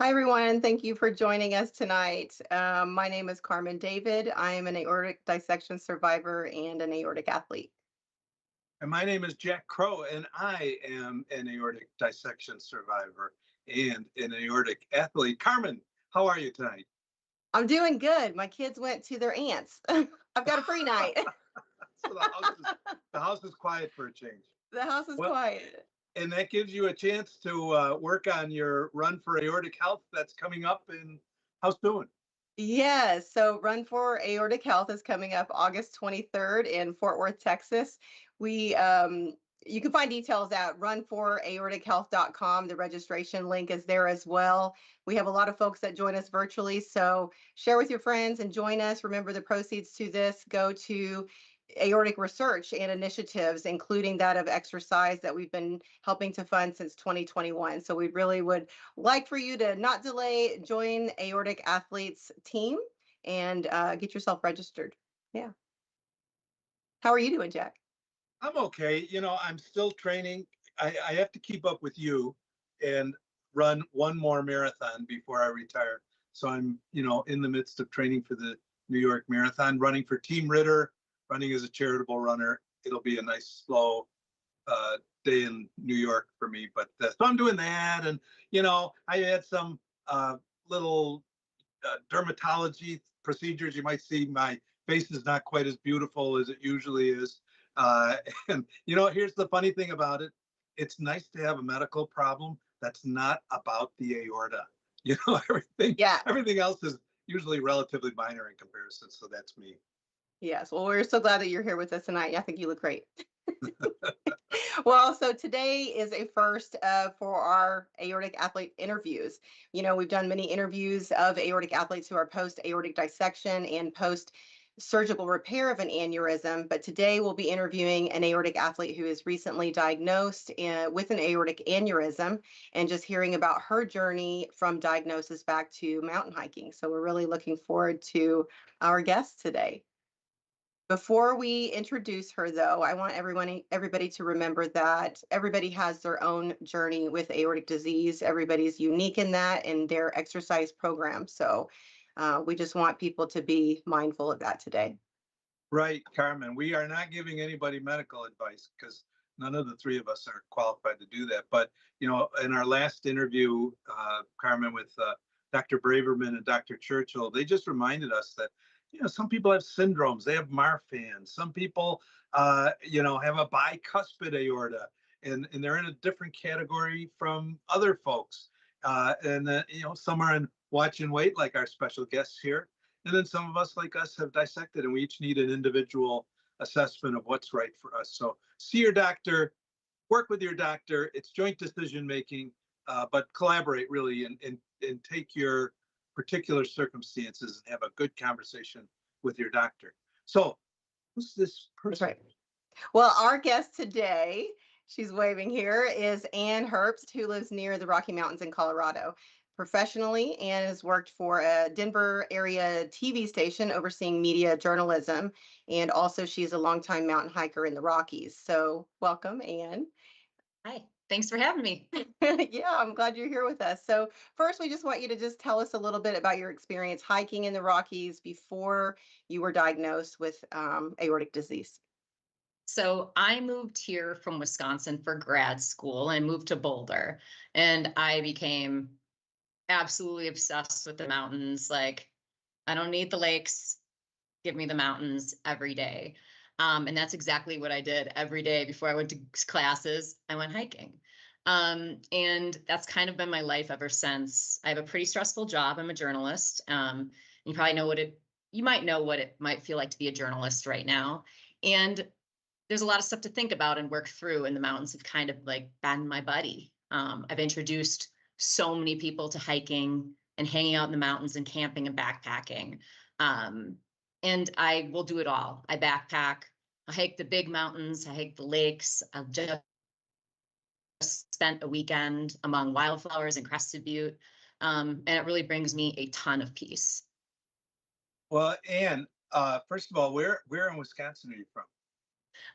Hi, everyone. Thank you for joining us tonight. My name is Carmen David. I am an aortic dissection survivor and an aortic athlete. And my name is Jack Crow, and I am an aortic dissection survivor and an aortic athlete. Carmen, how are you tonight? I'm doing good. My kids went to their aunts. I've got a free night. So the house is quiet for a change. The house is Well, quiet. and that gives you a chance to work on your run for aortic health that's coming up in how soon? Yes. So Run for Aortic Health is coming up August 23rd in Fort Worth, Texas. We You can find details at runforaortichealth.com. The registration link is there as well. We have a lot of folks that join us virtually, so share with your friends and join us. Remember, the proceeds to this go to aortic research and initiatives, including that of exercise that we've been helping to fund since 2021. So we really would like for you to not delay, join Aortic Athletes team and get yourself registered. Yeah. How are you doing, Jack? I'm okay. I'm still training. I have to keep up with you and run one more marathon before I retire. So I'm, in the midst of training for the New York Marathon, running for Team Ritter, running as a charitable runner. It'll be a nice, slow day in New York for me. But so I'm doing that. And, I had some little dermatology procedures. You might see my face is not quite as beautiful as it usually is. Uh, and here's the funny thing about it. It's nice to have a medical problem that's not about the aorta. Everything Yeah. everything else is usually relatively minor in comparison. So that's me. Yes. Well, we're so glad that you're here with us tonight. I think you look great. Well, so today is a first for our aortic athlete interviews. We've done many interviews of aortic athletes who are post aortic dissection and post surgical repair of an aneurysm. But today we'll be interviewing an aortic athlete who is recently diagnosed with an aortic aneurysm and just hearing about her journey from diagnosis back to mountain hiking. So we're really looking forward to our guest today. Before we introduce her, though, I want everybody to remember that everybody has their own journey with aortic disease. Everybody's unique in that and their exercise program. So we just want people to be mindful of that today. Right, Carmen. We are not giving anybody medical advice because none of the three of us are qualified to do that. But, in our last interview, Carmen, with Dr. Braverman and Dr. Churchill, they just reminded us that, some people have syndromes. They have Marfan. Some people, have a bicuspid aorta, and they're in a different category from other folks. Some are in watch and wait, like our special guests here. And then some of us, like us, have dissected, and we each need an individual assessment of what's right for us. So see your doctor, work with your doctor. It's joint decision making, but collaborate really and take your particular circumstances and have a good conversation with your doctor. So who's this That's person? right. Well, our guest today, she's waving here, is Anne Herbst, who lives near the Rocky Mountains in Colorado. Professionally, Anne has worked for a Denver area TV station overseeing media journalism, and also she's a longtime mountain hiker in the Rockies. So, welcome, Anne. Hi, thanks for having me. Yeah, I'm glad you're here with us. So, first, we just want you to just tell us a little bit about your experience hiking in the Rockies before you were diagnosed with aortic disease. So I moved here from Wisconsin for grad school and moved to Boulder, and I became absolutely obsessed with the mountains. Like, I don't need the lakes, give me the mountains every day. And that's exactly what I did every day before I went to classes. I went hiking. And that's kind of been my life ever since. I have a pretty stressful job. I'm a journalist. You probably know you might know what it might feel like to be a journalist right now. And there's a lot of stuff to think about and work through, and the mountains have kind of like been my buddy. I've introduced so many people to hiking and hanging out in the mountains and camping and backpacking. And I will do it all. I backpack, I hike the big mountains, I hike the lakes. I've just spent a weekend among wildflowers in Crested Butte. And it really brings me a ton of peace. Well, Anne, first of all, where in Wisconsin are you from?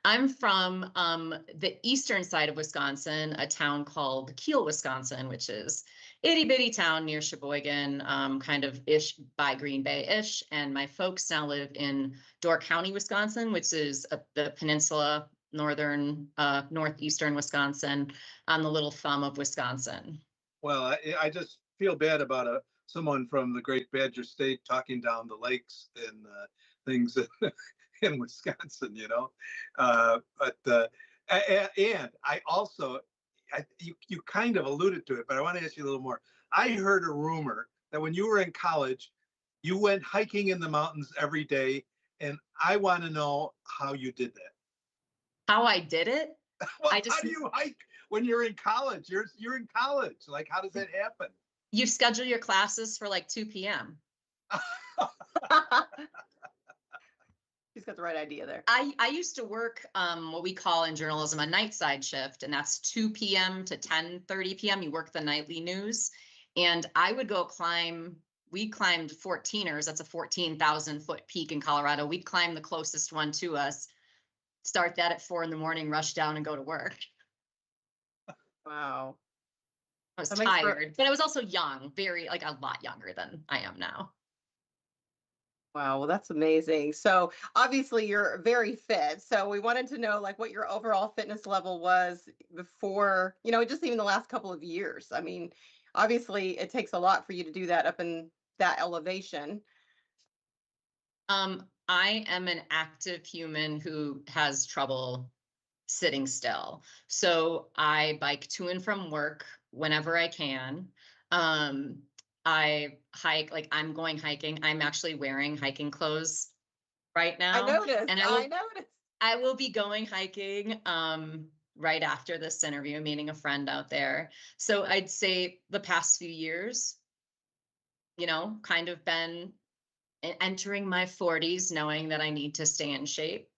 I'm from the eastern side of Wisconsin, a town called Kiel, Wisconsin, which is itty bitty town near Sheboygan, kind of ish by Green Bay ish. And my folks now live in Door County, Wisconsin, which is the peninsula, northeastern Wisconsin, on the little thumb of Wisconsin. Well, I just feel bad about someone from the Great Badger State talking down the lakes and things in Wisconsin, you know. And I also, you kind of alluded to it, but I want to ask you a little more. I heard a rumor that when you were in college, you went hiking in the mountains every day, and I want to know how you did that. How I did it? Well, I just how do you hike when you're in college? You're in college. Like, how does that happen? You schedule your classes for like 2 p.m. He's got the right idea there. I used to work what we call in journalism a night side shift, and that's 2 p.m. to 10:30 p.m. You work the nightly news, and I would go climb. We climbed 14ers. That's a 14,000 foot peak in Colorado. We'd climb the closest one to us, start that at 4 a.m, rush down and go to work. Wow. I was That makes for- tired, but I was also young, very like a lot younger than I am now. Wow, well, that's amazing. So obviously you're very fit. So we wanted to know like what your overall fitness level was before, just even the last couple of years. I mean, obviously it takes a lot for you to do that up in that elevation. I am an active human who has trouble sitting still. So I bike to and from work whenever I can. I hike, like I'm going hiking. I'm actually wearing hiking clothes right now. I noticed. And I noticed. I will be going hiking right after this interview, meeting a friend out there. So I'd say the past few years, kind of been entering my 40s, knowing that I need to stay in shape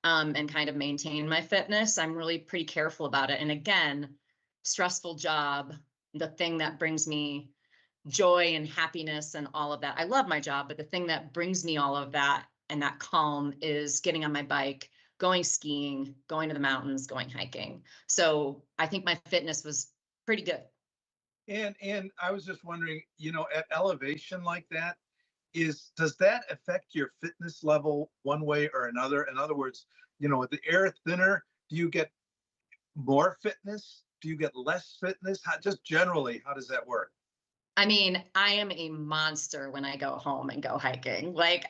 and kind of maintain my fitness. I'm really pretty careful about it. And again, stressful job, the thing that brings me joy and happiness and all of that. I love my job, but the thing that brings me all of that and that calm is getting on my bike, going skiing, going to the mountains, going hiking. So I think my fitness was pretty good. And I was just wondering, at elevation like that, does that affect your fitness level one way or another? In other words, with the air thinner, do you get more fitness? Do you get less fitness? Just generally, how does that work? I mean, I am a monster when I go home and go hiking. Like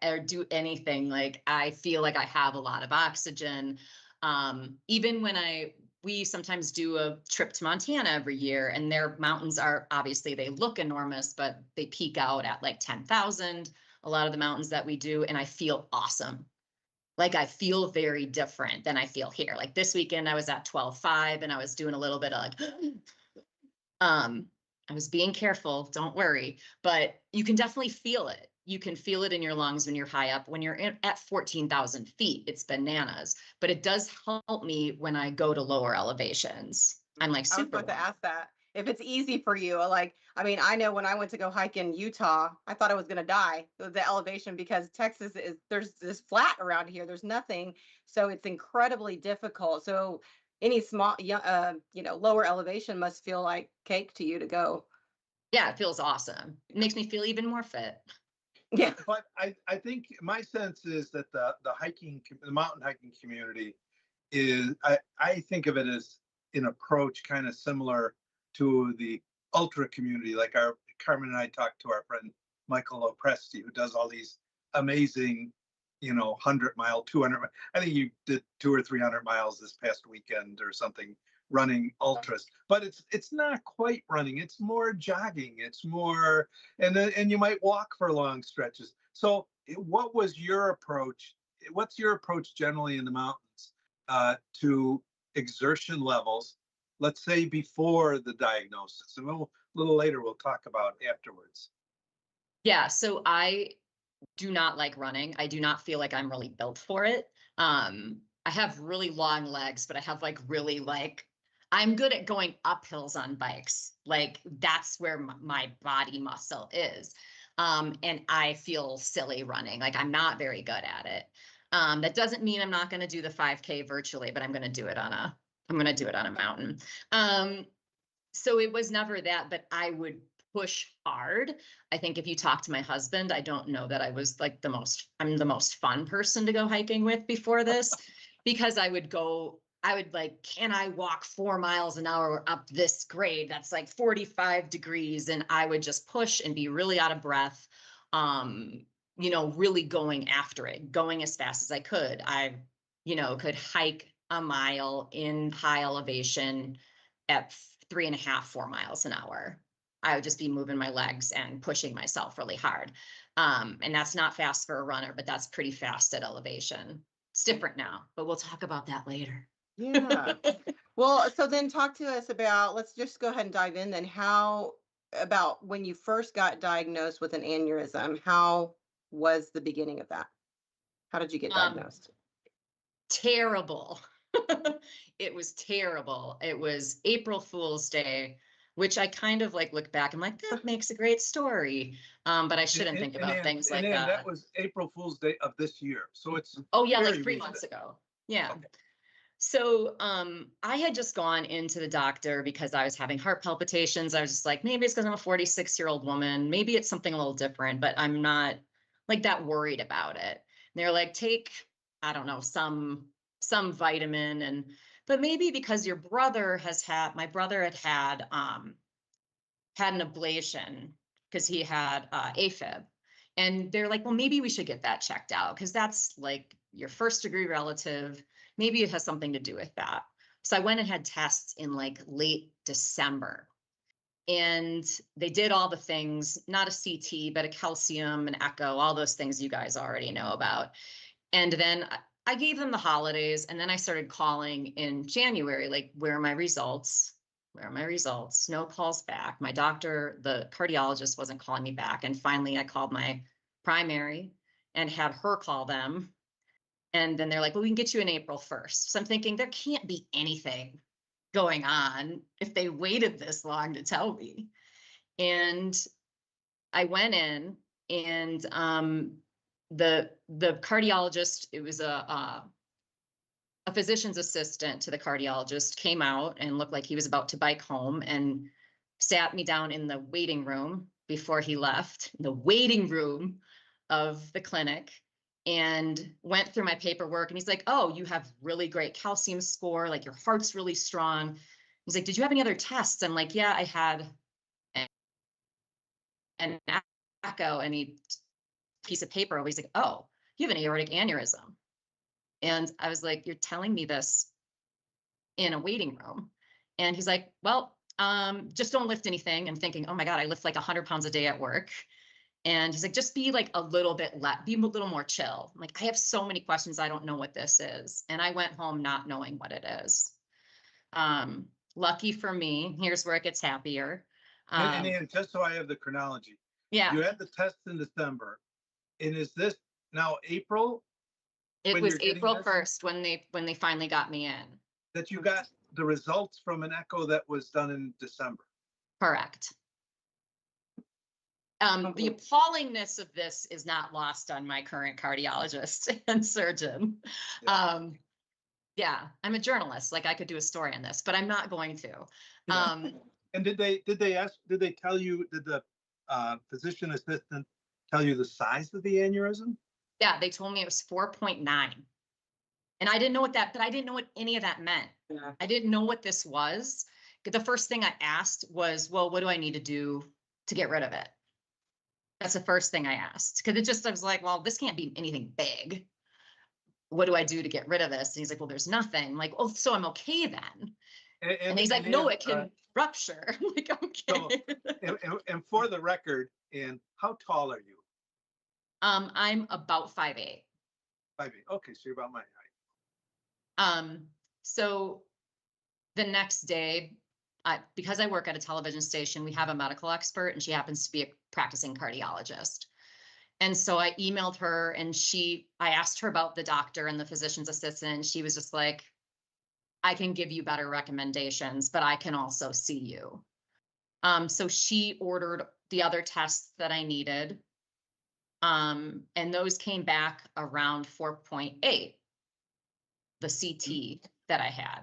or do anything. Like I feel like I have a lot of oxygen. Even when we sometimes do a trip to Montana every year, and their mountains are obviously, they look enormous, but they peak out at like 10,000. A lot of the mountains that we do, and I feel awesome. Like I feel very different than I feel here. Like this weekend I was at 12.5 and I was doing a little bit of like, I was being careful, don't worry, but you can definitely feel it. You can feel it in your lungs when you're high up. When you're at 14,000 feet, it's bananas, but it does help me when I go to lower elevations. I'm like super. I was about to ask that. If it's easy for you, like, I mean, I know when I went to go hike in Utah, I thought I was going to die with the elevation because Texas there's this flat around here. There's nothing. So it's incredibly difficult. So any small, lower elevation must feel like cake to you to go. Yeah, it feels awesome. It makes me feel even more fit. Yeah. But I think my sense is that the mountain hiking community is, I think of it as an approach kind of similar to the ultra community. Like Carmen and I talked to our friend Michael Opresti, who does all these amazing, 100-mile, 200. I think you did 200 or 300 miles this past weekend or something, running ultras. But it's not quite running. It's more jogging. It's more, and you might walk for long stretches. So, what was your approach? What's your approach generally in the mountains to exertion levels? Let's say before the diagnosis, and a little later we'll talk about afterwards. Yeah, so I do not like running. I do not feel like I'm really built for it. I have really long legs, but I have I'm good at going up hills on bikes. Like that's where my body muscle is. And I feel silly running. Like I'm not very good at it. That doesn't mean I'm not going to do the 5K virtually, but I'm going to do it on a mountain. So it was never that, but I would push hard. I think if you talk to my husband, I don't know that I was like I'm the most fun person to go hiking with before this, because I would like, can I walk 4 miles an hour up this grade? That's like 45 degrees. And I would just push and be really out of breath. Really going after it, going as fast as I could. I, could hike a mile in high elevation at 3.5, 4 miles an hour. I would just be moving my legs and pushing myself really hard. And that's not fast for a runner, but that's pretty fast at elevation. It's different now, but we'll talk about that later. Yeah. Well, so then talk to us about, let's just go ahead and dive in then. How about when you first got diagnosed with an aneurysm? How was the beginning of that? How did you get diagnosed? Terrible. It was terrible. It was April Fool's Day, which I kind of like look back. I'm like, that makes a great story. But I shouldn't think about things like that. That was April Fool's Day of this year. So it's like 3 months ago. Yeah. Okay. So I had just gone into the doctor because I was having heart palpitations. I was just like, maybe it's because I'm a 46-year-old woman. Maybe it's something a little different, but I'm not like that worried about it. And they're like, take, I don't know, some vitamin, but maybe because my brother had an ablation because he had AFib. And they're like, well, maybe we should get that checked out because that's like your first degree relative. Maybe it has something to do with that. So I went and had tests in like late December. And they did all the things, not a CT, but a calcium, an echo, all those things you guys already know about. And then I gave them the holidays, and then I started calling in January, like, where are my results? Where are my results? No calls back. My doctor, the cardiologist, wasn't calling me back. And finally, I called my primary and had her call them. And then they're like, well, we can get you in April 1st. So I'm thinking there can't be anything going on if they waited this long to tell me. And I went in, and the cardiologist, it was a physician's assistant to the cardiologist, came out and looked like he was about to bike home and sat me down in the waiting room before he left, the waiting room of the clinic, and went through my paperwork. And he's like, oh, you have really great calcium score. Like, your heart's really strong. He's like, did you have any other tests? I'm like, yeah, I had an echo. And he piece of paper. He's like, oh, you have an aortic aneurysm. And I was like, you're telling me this in a waiting room? And he's like, well, just don't lift anything. I'm thinking, oh my God, I lift like 100 pounds a day at work. And he's like, just be like a little more chill. I'm like, I have so many questions. I don't know what this is. And I went home not knowing what it is. Lucky for me, here's where it gets happier. And just so I have the chronology. Yeah. You had the test in December. And is this now April? It was April 1st when they finally got me in. That you got the results from an echo that was done in December. Correct. The appallingness of this is not lost on my current cardiologist and surgeon. Yeah, I'm a journalist. Like, I could do a story on this, but I'm not going to. And did they tell you, did the physician assistant tell you the size of the aneurysm? Yeah, they told me it was 4.9. And I didn't know what any of that meant. Yeah. I didn't know what this was. The first thing I asked was, well, what do I need to do to get rid of it? That's the first thing I asked. Because I was like, well, this can't be anything big. What do I do to get rid of this? And he's like, well, there's nothing. I'm like, oh, so I'm okay then. And he's like, no, it can rupture. I'm like, okay. So, and for the record, and how tall are you? I'm about 5'8". 5'8". Okay, so you're about my height. So the next day, because I work at a television station, we have a medical expert, and she happens to be a practicing cardiologist. And so I emailed her, and I asked her about the doctor and the physician's assistant. And she was just like, I can give you better recommendations, but I can also see you. So she ordered the other tests that I needed. And those came back around 4.8, the CT that I had.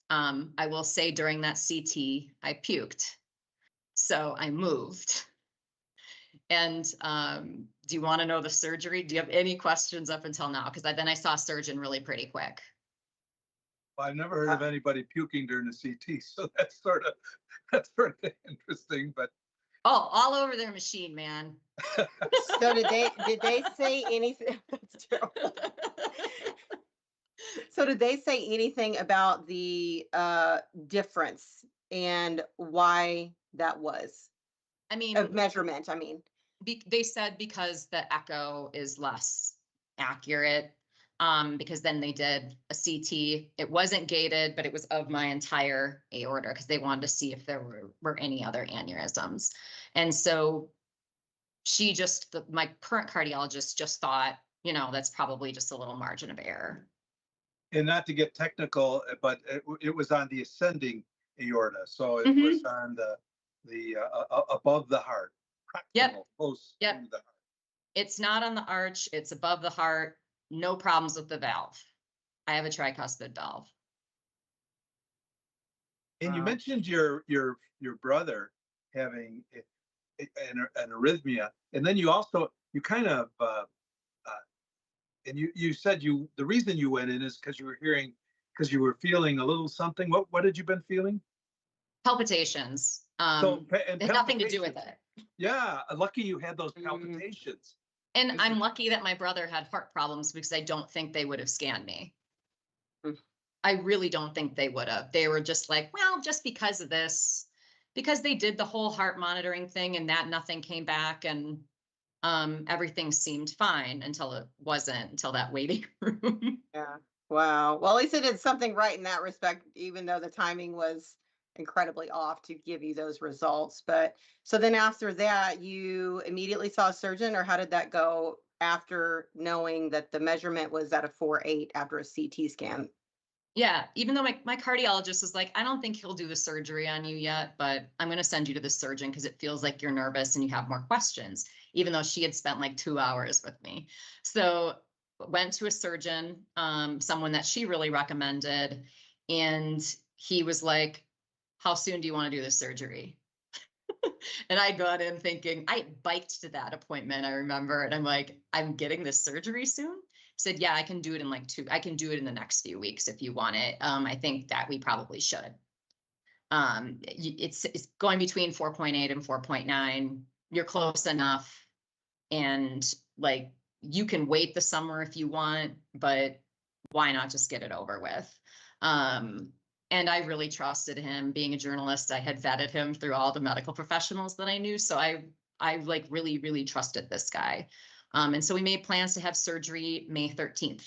I will say during that CT, I puked. So I moved. And do you want to know the surgery? Do you have any questions up until now? Because then I saw a surgeon really pretty quick. Well, I've never heard of anybody puking during the CT, so that's sort of interesting. But oh, all over their machine, man. So did they say anything? That's terrible. So did they say anything about the difference and why that was? I mean, Of measurement, I mean. They said because the echo is less accurate, because then they did a CT. It wasn't gated, but it was of my entire aorta because they wanted to see if there were any other aneurysms. And so my current cardiologist just thought, that's probably just a little margin of error. And not to get technical, but it was on the ascending aorta, so it was on the above the heart. Yep. Close to the heart. It's not on the arch. It's above the heart. No problems with the valve. I have a tricuspid valve. And you mentioned your brother having an arrhythmia, and then you kind of and you said the reason you went in is because you were feeling a little something. What had you been feeling? Palpitations. It had nothing to do with it. Yeah, lucky you had those palpitations. And I'm lucky that my brother had heart problems because I don't think they would have scanned me. I really don't think they would have. They were just like, well, just because of this, because they did the whole heart monitoring thing and that nothing came back and everything seemed fine until it wasn't, until that waiting room. Yeah. Wow. Well, at least it did something right in that respect, even though the timing was incredibly off to give you those results. But so then after that, you immediately saw a surgeon, or how did that go after knowing that the measurement was at a 4.8 after a CT scan? Yeah, even though my cardiologist was like, I don't think he'll do the surgery on you yet, but I'm going to send you to the surgeon because it feels like you're nervous and you have more questions, even though she had spent like 2 hours with me. So went to a surgeon, someone that she really recommended. And he was like, how soon do you want to do the surgery? And I got in thinking, I biked to that appointment, I remember. And I'm like, I'm getting this surgery soon? Said, yeah, I can do it in I can do it in the next few weeks if you want it. I think that we probably should. It's going between 4.8 and 4.9. You're close enough. And like, you can wait the summer if you want, but why not just get it over with? And I really trusted him. Being a journalist, I had vetted him through all the medical professionals that I knew. So I like really, really trusted this guy. And so we made plans to have surgery May 13th.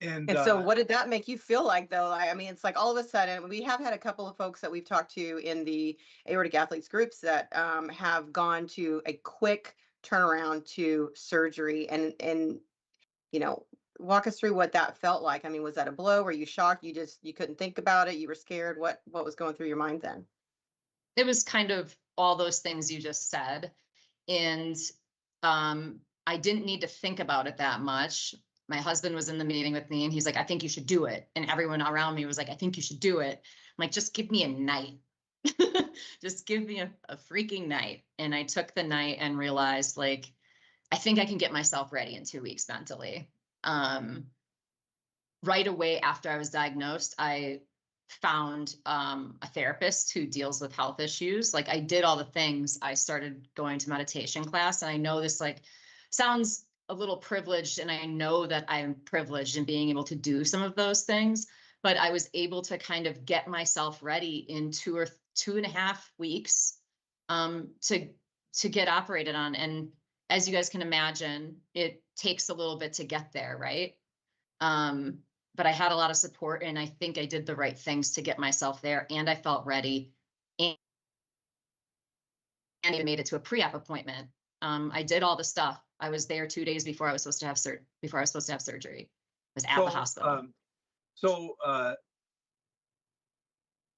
And so what did that make you feel like, though? I mean, it's like all of a sudden, we have had a couple of folks that we've talked to in the Aortic Athletes groups that have gone to a quick turnaround to surgery, and walk us through what that felt like. I mean, was that a blow? Were you shocked? You couldn't think about it? You were scared? What was going through your mind then? It was kind of all those things you just said. And I didn't need to think about it that much. My husband was in the meeting with me and he's like, I think you should do it. And everyone around me was like, I think you should do it. I'm like, just give me a night. Just give me a freaking night. And I took the night and realized, like, I think I can get myself ready in 2 weeks mentally. Right away after I was diagnosed, I found a therapist who deals with health issues. Like, I did all the things. I started going to meditation class, and I know this like sounds a little privileged, and I know that I'm privileged in being able to do some of those things, but I was able to kind of get myself ready in 2.5 weeks to get operated on. And as you guys can imagine, it takes a little bit to get there, right? But I had a lot of support, and I think I did the right things to get myself there, and I felt ready, and I made it to a pre-op appointment. I did all the stuff. I was there 2 days before I was supposed to have surgery. I was at the hospital.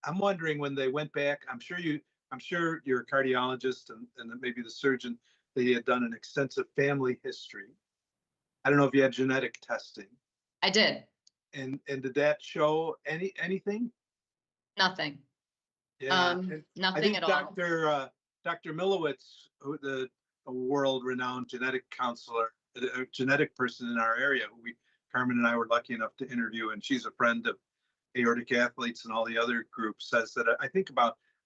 I'm wondering, when they went back, I'm sure your cardiologist and maybe the surgeon they had done an extensive family history. I don't know if you had genetic testing. I did. And did that show anything? Nothing. Yeah. And I Nothing think at all. Dr. Milowitz, who the world-renowned genetic counselor, a genetic person in our area, who Carmen and I were lucky enough to interview, and she's a friend of Aortic Athletes and all the other groups, says that I think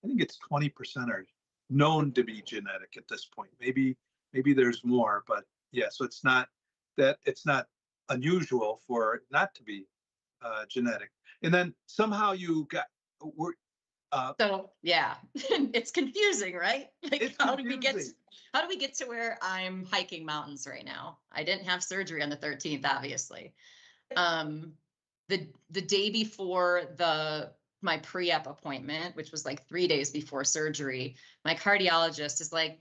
it's 20% are known to be genetic at this point. Maybe there's more, but yeah, so it's not unusual for it not to be genetic. And then somehow So yeah, it's confusing, right? Like, it's how confusing. do we get to where I'm hiking mountains right now? I didn't have surgery on the 13th, obviously. The day before my pre-op appointment, which was like 3 days before surgery, my cardiologist is like,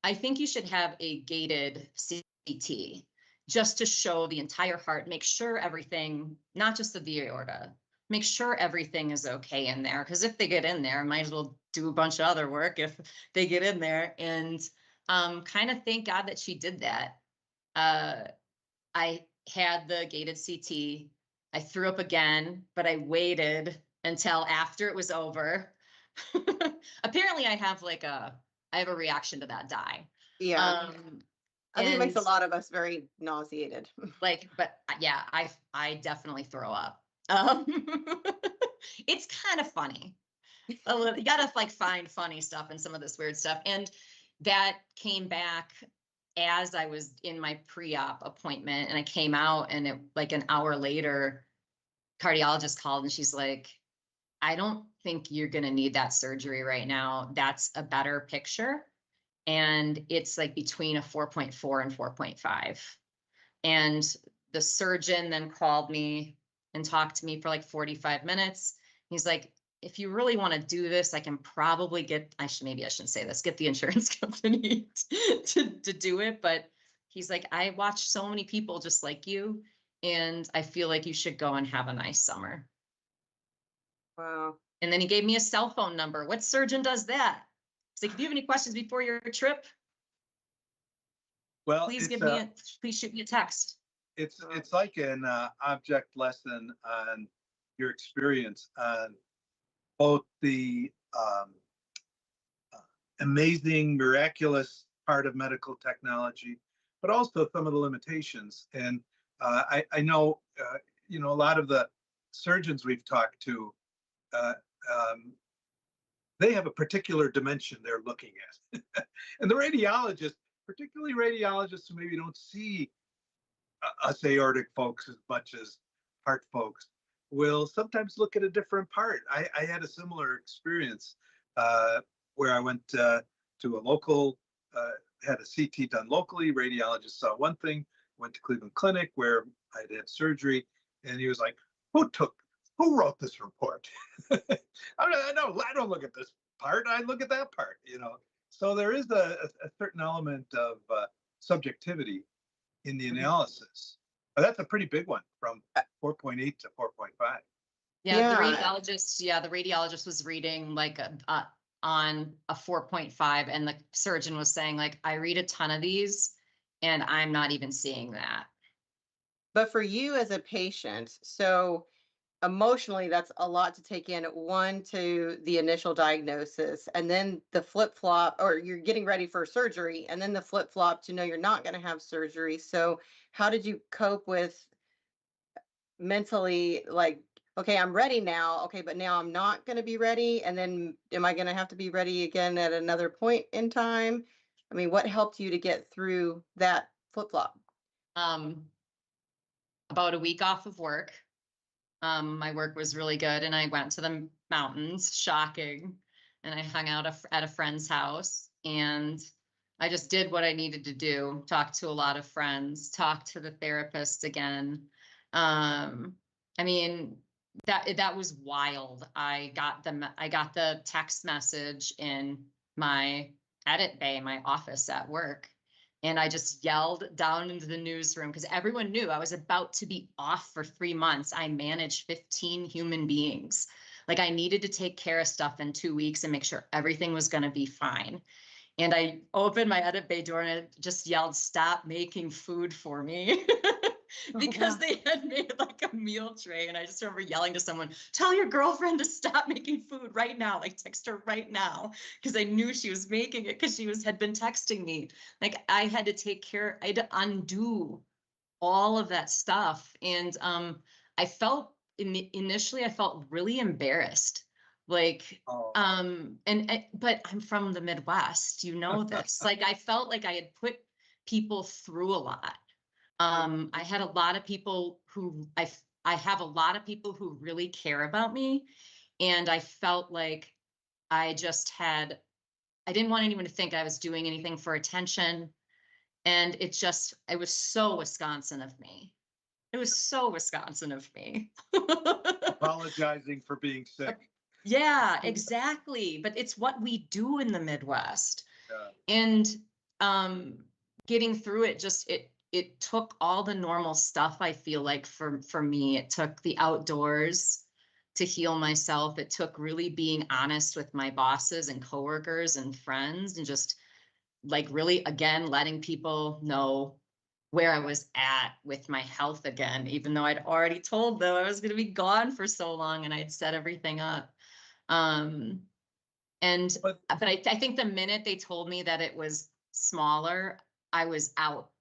I think you should have a gated CT just to show the entire heart, make sure everything, not just the aorta, make sure everything is okay in there. Because if they get in there, I might as well do a bunch of other work if they get in there. And kind of thank God that she did that. I had the gated CT. I threw up again, but I waited until after it was over. Apparently I have a reaction to that dye. Yeah. I think it makes a lot of us very nauseated. But yeah, I definitely throw up. It's kind of funny. You gotta find funny stuff in some of this weird stuff. And that came back as I was in my pre-op appointment, and I came out, and it an hour later, cardiologist called, and she's like, I don't think you're gonna need that surgery right now. That's a better picture. And it's between a 4.4 and 4.5. And the surgeon then called me and talked to me for 45 minutes. He's like, if you really want to do this, I can probably get the insurance company to do it. But he's like, I watch so many people just like you, and I feel like you should go and have a nice summer. Wow. And then he gave me a cell phone number. What surgeon does that? He's like, if you have any questions before your trip, well, please shoot me a text. It's like an object lesson on your experience on both the amazing, miraculous part of medical technology, but also some of the limitations. And I know, a lot of the surgeons we've talked to, they have a particular dimension they're looking at. And the radiologists, particularly radiologists who maybe don't see us aortic folks as much as heart folks, will sometimes look at a different part. I had a similar experience where I went to a local, had a CT done locally. Radiologist saw one thing, went to Cleveland Clinic where I had surgery, and he was like, who wrote this report? I don't look at this part. I look at that part, So there is a certain element of subjectivity in the analysis. But that's a pretty big one, from 4.8 to 4.5. Yeah, the radiologist was reading on a 4.5, and the surgeon was saying I read a ton of these and I'm not even seeing that. But for you as a patient, so emotionally, that's a lot to take in. One, to the initial diagnosis, and then the flip-flop, or you're getting ready for surgery, and then the flip-flop to know you're not going to have surgery. So how did you cope with mentally, okay, I'm ready now. Okay, but now I'm not going to be ready. And then am I going to have to be ready again at another point in time? I mean, what helped you to get through that flip-flop? About a week off of work. My work was really good, and I went to the mountains, shocking, and I hung out at a friend's house, and I just did what I needed to do, talked to a lot of friends, talked to the therapist again. I mean, that was wild. I got the text message in my edit bay, my office at work. And I just yelled down into the newsroom because everyone knew I was about to be off for 3 months. I managed 15 human beings. I needed to take care of stuff in 2 weeks and make sure everything was going to be fine. And I opened my edit bay door and I just yelled, "Stop making food for me." Because they had made like a meal tray. And I just remember yelling to someone, "Tell your girlfriend to stop making food right now. Like text her right now." Because I knew she was making it because had been texting me. Like I had to take care, I had to undo all of that stuff. And I felt initially I felt really embarrassed. Like, Oh, but I'm from the Midwest, you know this. Like I felt like I had put people through a lot. I had a lot of people who I have a lot of people who really care about me. And I felt like I just had, I didn't want anyone to think I was doing anything for attention. And it was so Wisconsin of me. It was so Wisconsin of me. apologizing for being sick. Yeah, exactly. But it's what we do in the Midwest. Yeah. And getting through it, it took all the normal stuff. I feel like for me, it took the outdoors to heal myself. It took really being honest with my bosses and coworkers and friends, and just like really, again, letting people know where I was at with my health again, even though I'd already told them I was going to be gone for so long and I'd set everything up. Um, But but I think the minute they told me that it was smaller, I was out.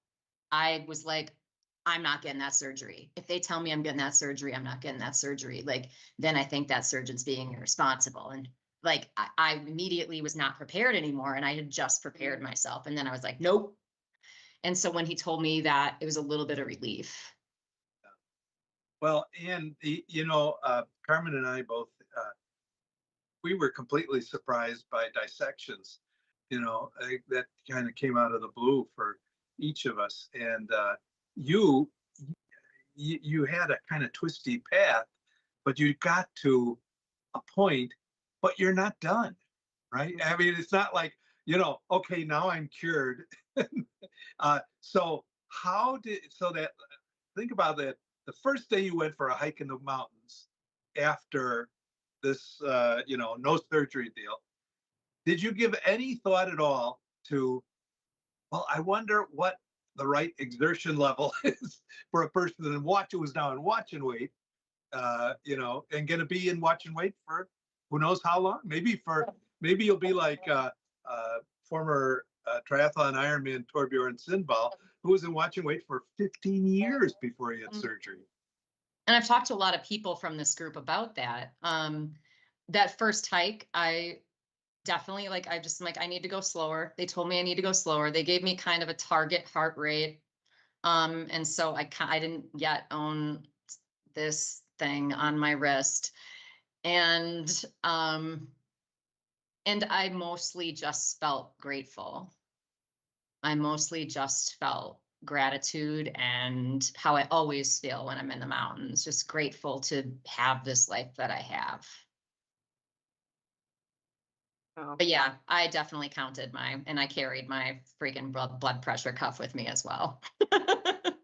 I was like, I'm not getting that surgery. If they tell me I'm getting that surgery, I'm not getting that surgery. Like, then I think that surgeon's being irresponsible. And like, I immediately was not prepared anymore. And I had just prepared myself. And then I was like, nope. And so when he told me that, it was a little bit of relief. well, and Carmen and I both, we were completely surprised by dissections. That kind of came out of the blue for each of us. And you you had a kind of twisty path, but you got to a point, but you're not done, right? I mean, it's not like, okay, now I'm cured. So think about that. The first day you went for a hike in the mountains after this, no surgery deal, did you give any thought at all to, well, I wonder what the right exertion level is for a person that was now in watch and wait, and going to be in watch and wait for who knows how long? Maybe you'll be like former triathlon Ironman Torbjorn Sindball, who was in watch and wait for 15 years before he had surgery. And I've talked to a lot of people from this group about that. That first hike, I definitely I need to go slower. They told me I need to go slower. They gave me kind of a target heart rate. And so I didn't yet own this thing on my wrist. And I mostly just felt grateful. I mostly just felt gratitude and how I always feel when I'm in the mountains, just grateful to have this life that I have. Oh. But yeah, I definitely and I carried my freaking blood pressure cuff with me as well.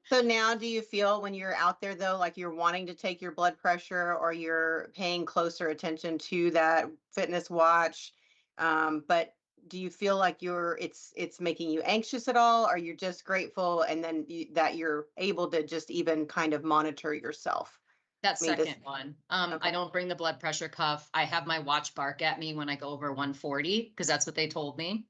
So now do you feel when you're out there though, like you're wanting to take your blood pressure or you're paying closer attention to that fitness watch? But do you feel like it's making you anxious at all? Or you're just grateful and then that you're able to just even kind of monitor yourself? That I mean, second one, okay. I don't bring the blood pressure cuff. I have my watch bark at me when I go over 140 because that's what they told me.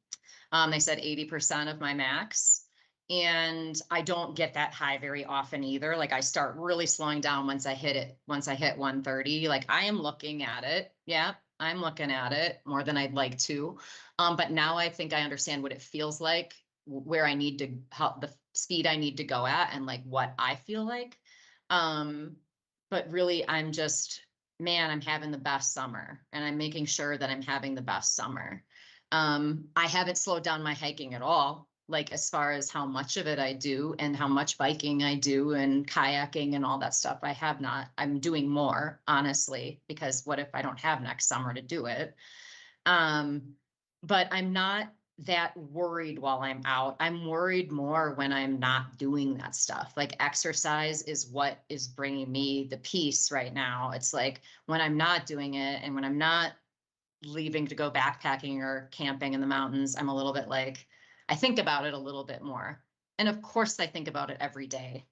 They said 80% of my max. And I don't get that high very often either. Like I start really slowing down once I hit 130. Like I am looking at it. Yeah, I'm looking at it more than I'd like to. But now I think I understand what it feels like, where I need to help, the speed I need to go at, and like what I feel like. But really, I'm having the best summer, and I'm making sure that I'm having the best summer. I haven't slowed down my hiking at all, like as far as how much of it I do and how much biking I do and kayaking and all that stuff. I have not. I'm doing more, honestly, because what if I don't have next summer to do it? But I'm not that worried while I'm out. I'm worried more when I'm not doing that stuff. Like exercise is what is bringing me the peace right now. It's like when I'm not doing it and when I'm not leaving to go backpacking or camping in the mountains, I'm a little bit like, I think about it a little bit more. And of course I think about it every day.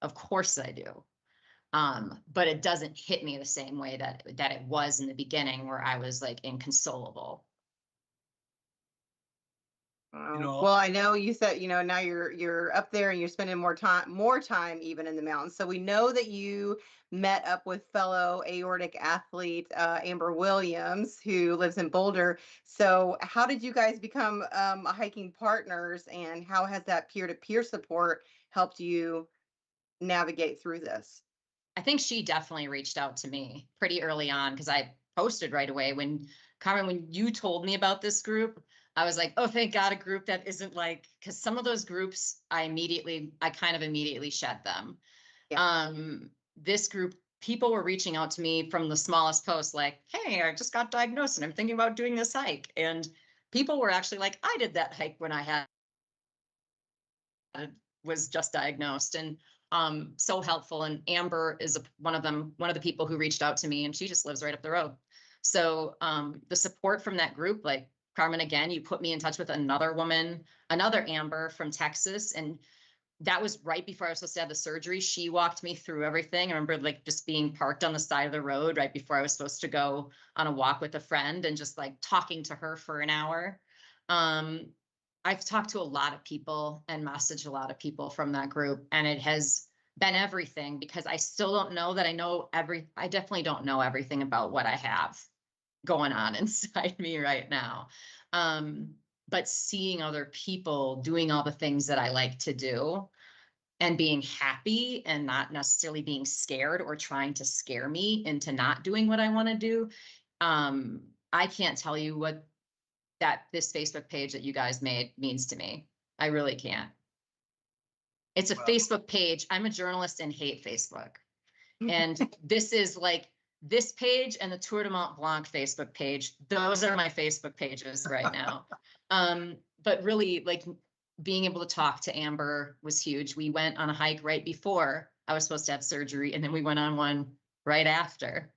Of course I do. But it doesn't hit me the same way that it was in the beginning, where I was like inconsolable. You know, Well, I know you said, now you're up there and you're spending more time even in the mountains. So we know that you met up with fellow aortic athlete Amber Williams, who lives in Boulder. So how did you guys become hiking partners, and how has that peer-to-peer support helped you navigate through this? I think she definitely reached out to me pretty early on, because I posted right away when Carmen, when you told me about this group, I was like, oh, thank God, a group that isn't like, because some of those groups, I kind of immediately shed them. Yeah. This group, people were reaching out to me from the smallest post, like, hey, I just got diagnosed and I'm thinking about doing this hike. And people were actually like, I did that hike when I was just diagnosed, and so helpful. And Amber is one of the people who reached out to me, and she just lives right up the road. So the support from that group, like Carmen, again, you put me in touch with another woman, another Amber from Texas, and that was right before I was supposed to have the surgery. She walked me through everything. I remember like just being parked on the side of the road right before I was supposed to go on a walk with a friend, and just like talking to her for an hour. I've talked to a lot of people and messaged a lot of people from that group, and it has been everything, because I still don't know that I definitely don't know everything about what I have going on inside me right now. But seeing other people doing all the things that I like to do and being happy and not necessarily being scared or trying to scare me into not doing what I want to do. I can't tell you what this Facebook page that you guys made means to me. I really can't. It's a Well, Facebook page. I'm a journalist and hate Facebook. And this is like this page and the Tour de Mont Blanc Facebook page. Those are my Facebook pages right now. But really, like, being able to talk to Amber was huge. We went on a hike right before I was supposed to have surgery, and then we went on one right after.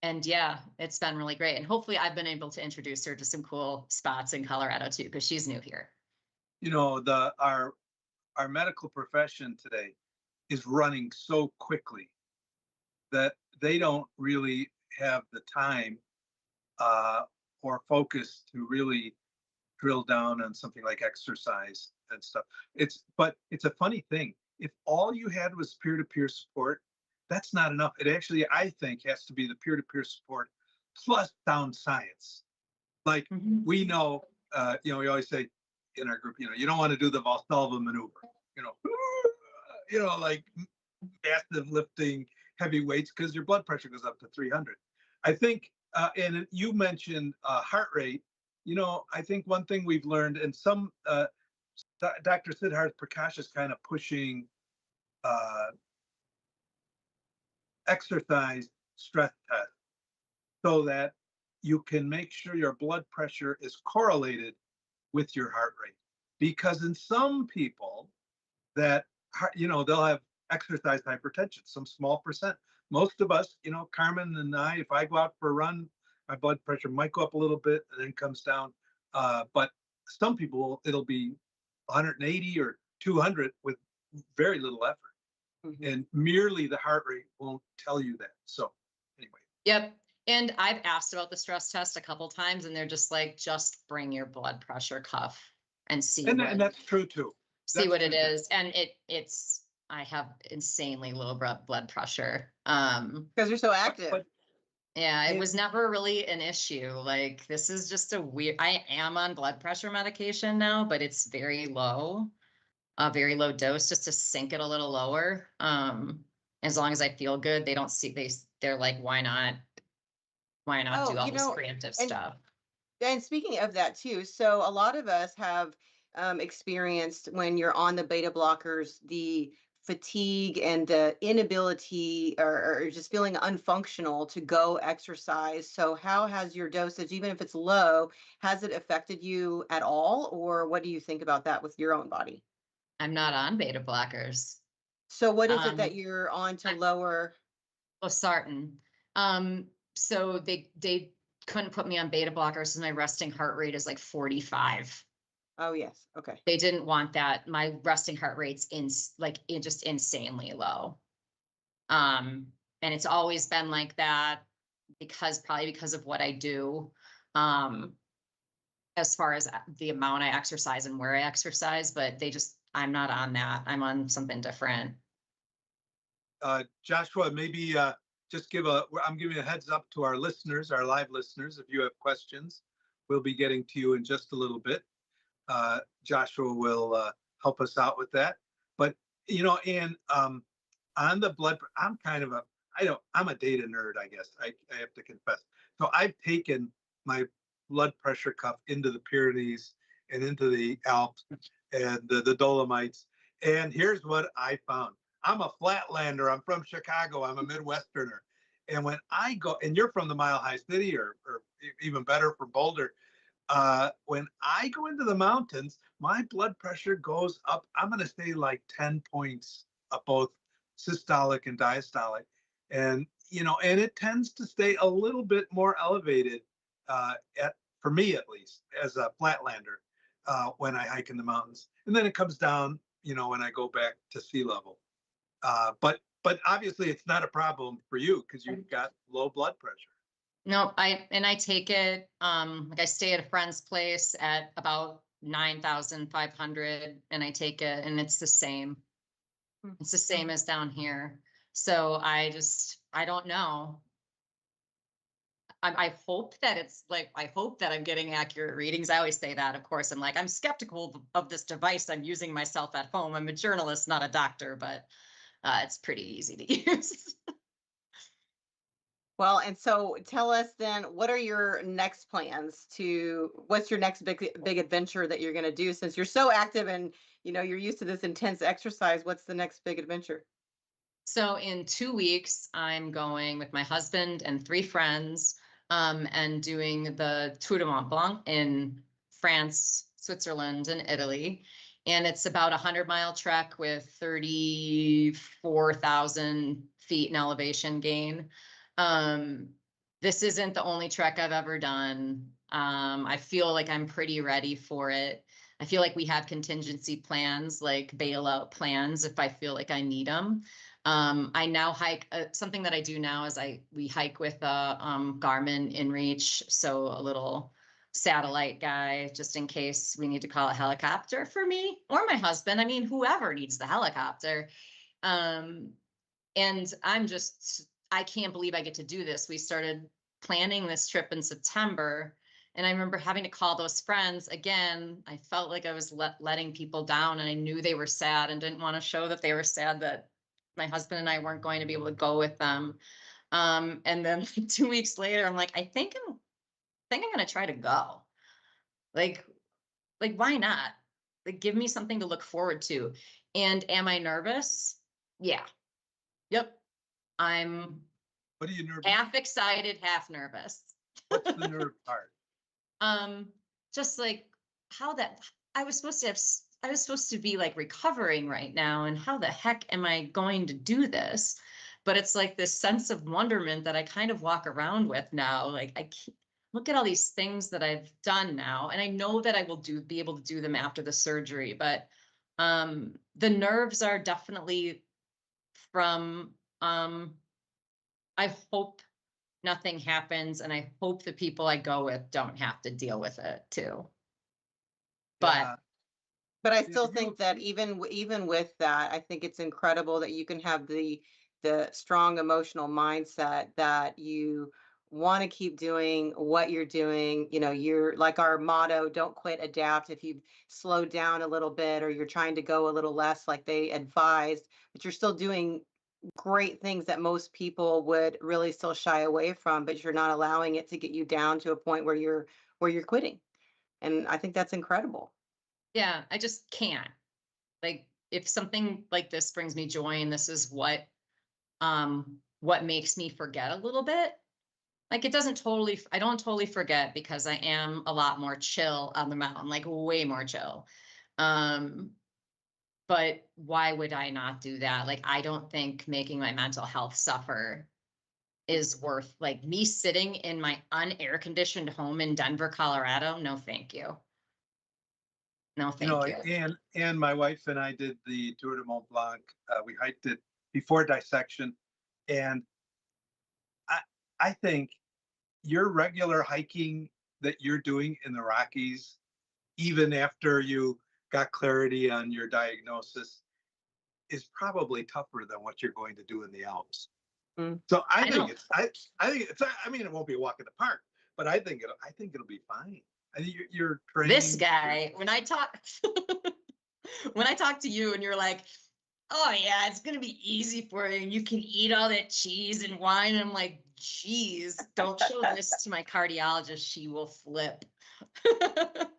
And yeah, it's been really great. And hopefully I've been able to introduce her to some cool spots in Colorado too, because she's new here. you know, our medical profession today is running so quickly that they don't really have the time or focus to really drill down on something like exercise and stuff. But it's a funny thing. If all you had was peer-to-peer support, that's not enough. It actually, I think, has to be the peer-to-peer support plus sound science. Like we know, we always say in our group, you don't want to do the Valsalva maneuver, like massive lifting, heavy weights, because your blood pressure goes up to 300. I think, and you mentioned heart rate. I think one thing we've learned, and some Dr. Siddharth Prakash is kind of pushing exercise stress test so that you can make sure your blood pressure is correlated with your heart rate. Because in some people that, they'll have exercise hypertension, some small percent. Most of us, Carmen and I, if I go out for a run, my blood pressure might go up a little bit and then comes down. But some people, it'll be 180 or 200 with very little effort. And merely the heart rate won't tell you that. So anyway. Yep. And I've asked about the stress test a couple times, and they're just like, just bring your blood pressure cuff and see. And that's true too. See what it is. And I have insanely low blood pressure. Because you're so active. Yeah, it was never really an issue. Like, this is just I am on blood pressure medication now, but it's very low, a very low dose, just to sink it a little lower. As long as I feel good, they're like, why not do all this preemptive stuff? And speaking of that too, so a lot of us have experienced, when you're on the beta blockers, the fatigue and the inability or just feeling unfunctional to go exercise. So how has your dosage, even if it's low, has it affected you at all? Or what do you think about that with your own body? I'm not on beta blockers. So what is it that you're on to lower? Losartan. So they couldn't put me on beta blockers because my resting heart rate is like 45. Oh, yes. Okay. They didn't want that. My resting heart rate's just insanely low. And it's always been like that probably because of what I do. As far as the amount I exercise and where I exercise, but I'm not on that. I'm on something different. Joshua, maybe just I'm giving a heads up to our listeners, our live listeners. If you have questions, we'll be getting to you in just a little bit. Joshua will help us out with that. But, and on the blood, I'm a data nerd, I guess. I have to confess. So I've taken my blood pressure cuff into the Pyrenees and into the Alps and the Dolomites. And here's what I found. I'm a flatlander. I'm from Chicago. I'm a Midwesterner. And when I go, and you're from the Mile High City or even better from Boulder, when I go into the mountains, my blood pressure goes up. I'm going to say like 10 points of both systolic and diastolic. And, and it tends to stay a little bit more elevated for me, at least, as a flatlander when I hike in the mountains. And then it comes down, when I go back to sea level. But obviously it's not a problem for you because you've got low blood pressure. No, I take it, like I stay at a friend's place at about 9,500 and I take it and it's the same. It's the same as down here. So I don't know. I hope that I hope that I'm getting accurate readings. I always say that, of course. I'm skeptical of this device I'm using myself at home. I'm a journalist, not a doctor, but it's pretty easy to use. Well, and so tell us then, what are your next plans what's your next big adventure that you're going to do since you're so active and, you're used to this intense exercise? What's the next big adventure? So in 2 weeks, I'm going with my husband and 3 friends and doing the Tour de Mont Blanc in France, Switzerland, and Italy. And it's about 100-mile trek with 34,000 feet in elevation gain. This isn't the only trek I've ever done. I feel like I'm pretty ready for it. I feel like we have contingency plans, like bailout plans, if I feel like I need them. I now hike. Something that I do now is we hike with Garmin InReach, so a little satellite guy, just in case we need to call a helicopter for me or my husband. I mean, whoever needs the helicopter. And I can't believe I get to do this. We started planning this trip in September. And I remember having to call those friends again. I felt like I was letting people down and I knew they were sad and didn't want to show that they were sad that my husband and I weren't going to be able to go with them. And then 2 weeks later, I'm like, I think I'm going to try to go. Like, why not? Like, give me something to look forward to. And am I nervous? Yeah. Yep. What are you nervous? Half excited, half nervous. What's the nerve part? Just like how that I was supposed to be like recovering right now, and how the heck am I going to do this? But it's like this sense of wonderment that I kind of walk around with now. Like I can't, look at all these things that I've done now, and I know that I will be able to do them after the surgery. But the nerves are definitely from. I hope nothing happens, and I hope the people I go with don't have to deal with it too. But I still think that even with that, I think it's incredible that you can have the strong emotional mindset that you want to keep doing what you're doing. You're like our motto, don't quit, adapt. If you've slowed down a little bit or you're trying to go a little less like they advised, but you're still doing great things that most people would really still shy away from, but you're not allowing it to get you down to a point where you're quitting. And I think that's incredible. yeah, I just can't. Like, if something like this brings me joy and this is what makes me forget a little bit, like I don't totally forget because I am a lot more chill on the mountain, like way more chill. But why would I not do that? Like, I don't think making my mental health suffer is worth like me sitting in my unair conditioned home in Denver, Colorado. No, thank you. No, You know, thank you. and my wife and I did the Tour de Mont Blanc. We hiked it before dissection, and I think your regular hiking that you're doing in the Rockies, even after you got clarity on your diagnosis, is probably tougher than what you're going to do in the Alps. Mm. So I I know. think it's I mean, it won't be a walk in the park, but I think it'll be fine. I think you're trained. This guy, when I talk to you and you're like, oh yeah, it's gonna be easy for you and you can eat all that cheese and wine. And I'm like, geez, don't show this to my cardiologist. She will flip.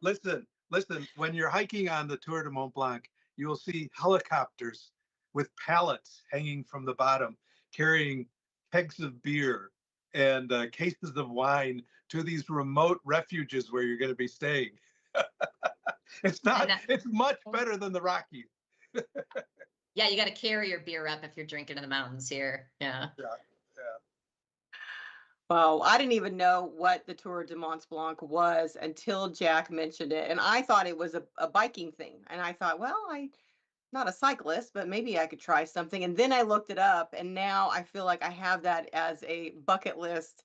Listen, when you're hiking on the Tour de Mont Blanc, you will see helicopters with pallets hanging from the bottom, carrying kegs of beer and cases of wine to these remote refuges where you're going to be staying. It's much better than the Rockies. Yeah, you got to carry your beer up if you're drinking in the mountains here. Yeah. Yeah. Well, I didn't even know what the Tour de Mont Blanc was until Jack mentioned it. And I thought it was a biking thing. And I thought, well, I'm not a cyclist, but maybe I could try something. And then I looked it up, and now I feel like I have that as a bucket list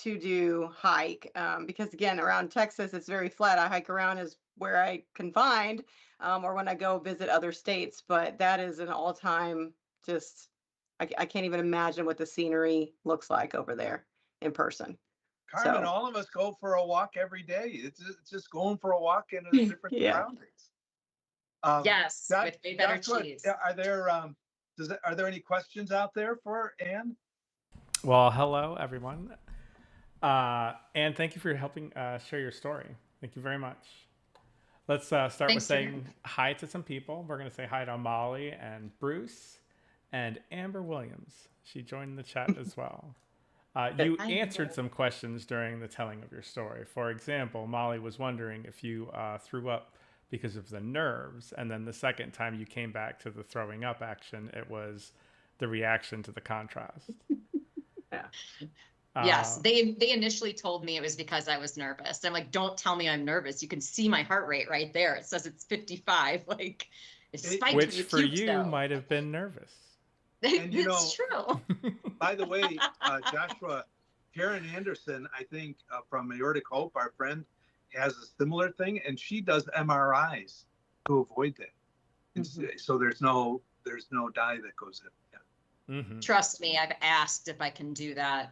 to do hike. Because again, around Texas, it's very flat. I hike around is where I can find, or when I go visit other states. But that is an all-time just, I can't even imagine what the scenery looks like over there in person. Carmen, So- all of us go for a walk every day. It's just going for a walk in a different Yeah. surroundings. Yes, with way better cheese. Are there any questions out there for Anne? Well, hello everyone. Anne, thank you for helping share your story. Thank you very much. Let's start with Thanks, saying hi to some people. We're going to say hi to Molly and Bruce and Amber Williams. She joined the chat as well. You answered some questions during the telling of your story. For example, Molly was wondering if you threw up because of the nerves, and then the second time you came back to the throwing up action, it was the reaction to the contrast. Yeah. Yes, they initially told me it was because I was nervous. I'm like, don't tell me I'm nervous. You can see my heart rate right there. It says it's 55. Like, it's spiked. Which for you might have been nervous. And you know, It's true. by the way, Joshua, Karen Anderson, I think from Aortic Hope, our friend, has a similar thing, and she does MRIs to avoid that. Mhm. So there's no dye that goes in. Yeah. Mm-hmm. Trust me, I've asked if I can do that.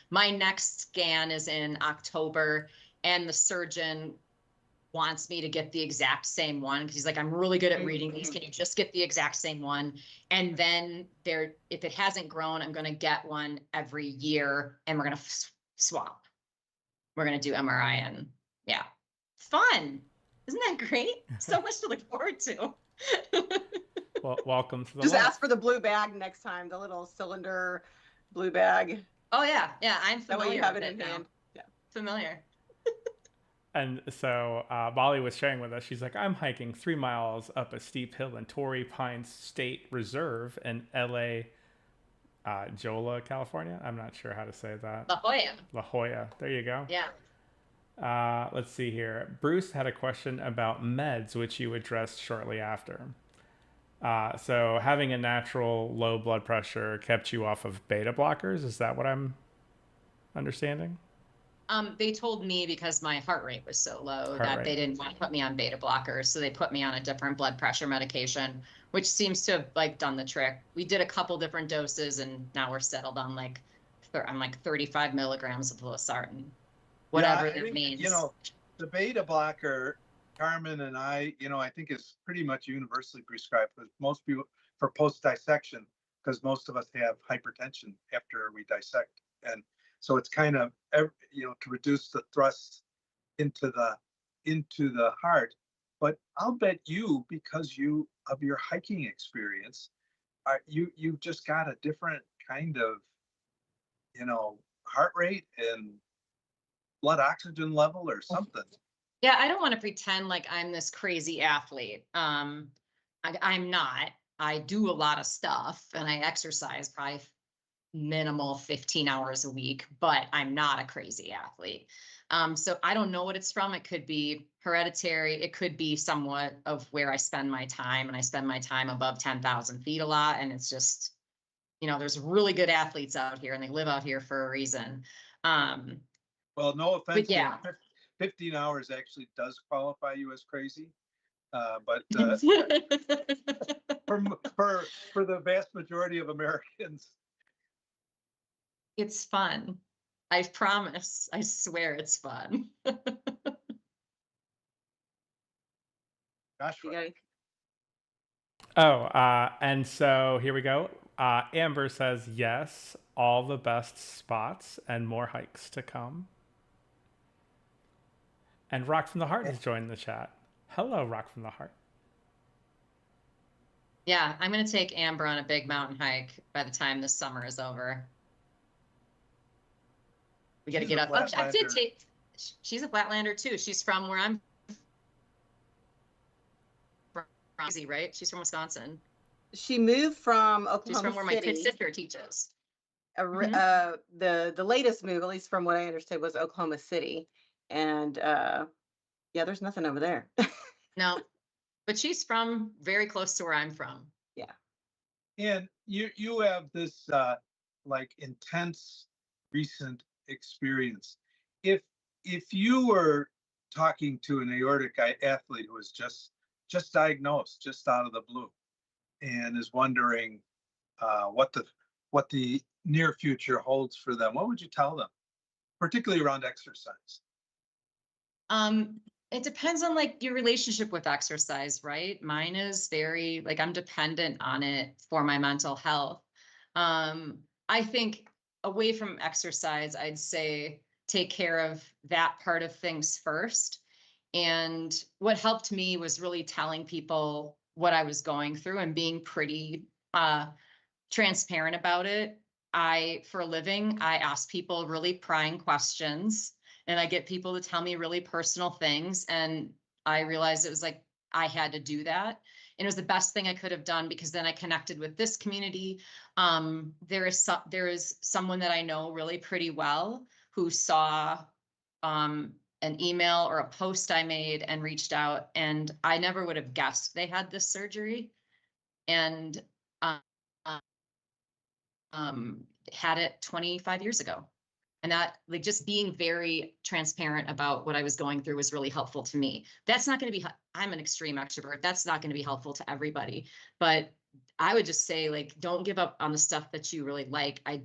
My next scan is in October, and the surgeon wants me to get the exact same one because he's like, I'm really good at reading these. Can you just get the exact same one? And then if it hasn't grown, I'm going to get one every year, and we're going to swap. We're going to do MRI, and yeah, fun. Isn't that great? So much to look forward to. Well, welcome to the Just life. ask for the blue bag next time, the little cylinder blue bag. Oh yeah, I'm That way familiar you have with it in now. hand. Yeah. Familiar. And so Molly was sharing with us, she's like, I'm hiking 3 miles up a steep hill in Torrey Pines State Reserve in LA, Jolla, California. I'm not sure how to say that. La Jolla. La Jolla. There you go. Yeah. Let's see here. Bruce had a question about meds, which you addressed shortly after. So having a natural low blood pressure kept you off of beta blockers. Is that what I'm understanding? They told me because my heart rate was so low Heart rate. they didn't want to put me on beta blockers. So they put me on a different blood pressure medication, which seems to have like done the trick. We did a couple different doses, and now we're settled on like 35 milligrams of losartan, whatever Yeah, I that think, means. you know, the beta blocker, Carmen and I think is pretty much universally prescribed for most people for post dissection, because most of us have hypertension after we dissect, and so it's kind of to reduce the thrust into the heart. But I'll bet you, because of your hiking experience, you just got a different kind of heart rate and blood oxygen level or something. Yeah, I don't want to pretend like I'm this crazy athlete. I'm not. I do a lot of stuff, and I exercise probably minimal 15 hours a week, but I'm not a crazy athlete. So I don't know what it's from. It could be hereditary. It could be somewhat of where I spend my time, and I spend my time above 10,000 feet a lot. And it's just, there's really good athletes out here and they live out here for a reason. Well, no offense, But yeah. 15 hours actually does qualify you as crazy. But for the vast majority of Americans, it's fun. I promise. I swear it's fun. gosh, right. And so here we go. Amber says, yes, all the best spots and more hikes to come. And Rock from the Heart has joined the chat. Hello, Rock from the Heart. Yeah, I'm going to take Amber on a big mountain hike by the time this summer is over. We got to get up. Oh, I did take. She's a Flatlander too. She's from where I'm from, right? She's from Wisconsin. She moved from Oklahoma She's from where City. my sister teaches. The latest move, at least from what I understood, was Oklahoma City, and yeah, there's nothing over there. No, but she's from very close to where I'm from. Yeah. And you have this like intense recent experience. If you were talking to an aortic athlete who was just diagnosed, just out of the blue, and is wondering what the near future holds for them, what would you tell them, particularly around exercise? It depends on like your relationship with exercise, right? Mine is very like I'm dependent on it for my mental health. I think away from exercise, I'd say take care of that part of things first. And what helped me was really telling people what I was going through and being pretty transparent about it. For a living, I ask people really prying questions, and I get people to tell me really personal things. And I realized it was like, I had to do that. And it was the best thing I could have done, because then I connected with this community. There is someone that I know really pretty well who saw an email or a post I made and reached out, and I never would have guessed they had this surgery, and had it 25 years ago. And that, like, just being very transparent about what I was going through was really helpful to me. That's not going to be, I'm an extreme extrovert. That's not going to be helpful to everybody. But I would just say, like, don't give up on the stuff that you really like. I